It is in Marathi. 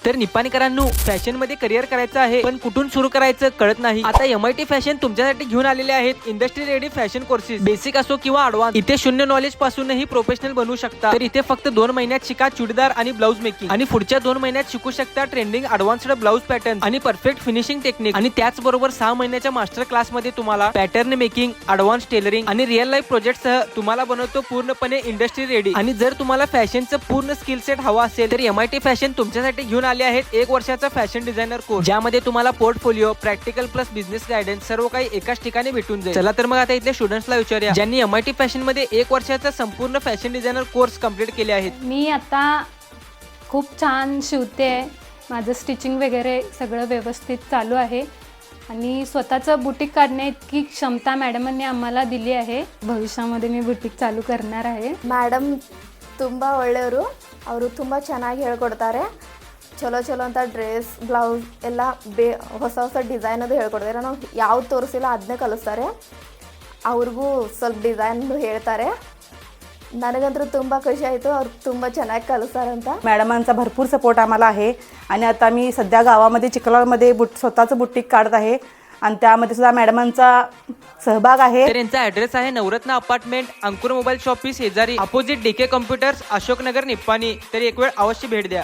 तर निपाणीकरांनो, फॅशन मध्ये करिअर करायचं आहे पण कुठून सुरू करायचं कळत नाही. आता MIT फॅशन तुमच्यासाठी घेऊन आलेले आहेत industry ready fashion courses. Basic असो किंवा ऍडव्हान्स, इथे शून्य नॉलेज पासूनही प्रोफेशनल बनू शकता. तर इथे फक्त 2 महिन्यात शिका चुडीदार आणि ब्लाऊज मेकिंग, आणि पुढच्या 2 महिन्यात शिकू शकता ट्रेंडिंग ऍडव्हान्स्ड ब्लाऊज पॅटर्न आणि परफेक्ट फिनिशिंग टेक्निक. आणि त्याचबरोबर 6 महिन्याच्या मास्टर क्लास मध्ये तुम्हाला पॅटर्न मेकिंग, ऍडव्हान्स टेलरिंग आणि रिअल लाईफ प्रोजेक्ट सह तुम्हाला बनवतो पूर्णपणे इंडस्ट्री रेडी. आणि जर तुम्हाला फॅशनचं पूर्ण स्किल सेट हवा असेल तर MIT फॅशन तुमच्यासाठी घेऊन आले आहेत 1 वर्षाचा फॅशन डिझायनर कोर्स, ज्यामध्ये तुम्हाला portfolio, practical plus business guidance सर्व काही एकाच ठिकाणी भेटून जाईल. चला तर मग आता इथल्या स्टुडंट्सला विचारूया ज्यांनी MIT फॅशन मध्ये 1 वर्षाचा संपूर्ण फॅशन डिझायनर कोर्स कंप्लीट केले आहेत. मी आता खूप छान शिवते, माझं स्टिचिंग वगैरे सगळं व्यवस्थित चालू आहे आणि स्वतःचं बुटीक काढण्याइतकी क्षमता मॅडमांनी आम्हाला दिली आहे. भविष्यामध्ये मी बुटीक चालू करणार आहे. ಮೇಡಮ್ ತುಂಬ ಒಳ್ಳೆಯವರು. ಅವರು ತುಂಬ ಚೆನ್ನಾಗಿ ಹೇಳ್ಕೊಡ್ತಾರೆ. ಚಲೋ ಚಲೋ ಅಂತ ಡ್ರೆಸ್, ಬ್ಲೌಸ್ ಎಲ್ಲ ಹೊಸ ಹೊಸ ಡಿಸೈನ್ ಅದು ಹೇಳ್ಕೊಡ್ತಾರೆ. ನಾವು ಯಾವ್ದು ತೋರಿಸಿಲ್ಲ ಅದನ್ನೇ ಕಲಿಸ್ತಾರೆ. ಅವ್ರಿಗೂ ಸ್ವಲ್ಪ ಡಿಸೈನ್ ಹೇಳ್ತಾರೆ. ನನಗಂತೂ ತುಂಬ ಖುಷಿ ಆಯಿತು, ಅವ್ರು ತುಂಬ ಚೆನ್ನಾಗಿ ಕಲಿಸ್ತಾರಂತ. मॅडमांचा भरपूर सपोर्ट आम्हाला आहे आणि आता मी सध्या गावामध्ये चिखलामध्ये स्वतःचं बुटीक काढत आहे आणि त्यामध्ये सुद्धा मॅडमांचा सहभाग आहे. तर यांचा ऍड्रेस आहे नवरत्न अपार्टमेंट, अंकुर मोबाईल शॉपी शेजारी, opposite DK computers, Ashoknagar, Nippani. तर एक वेळ अवश्य भेट द्या.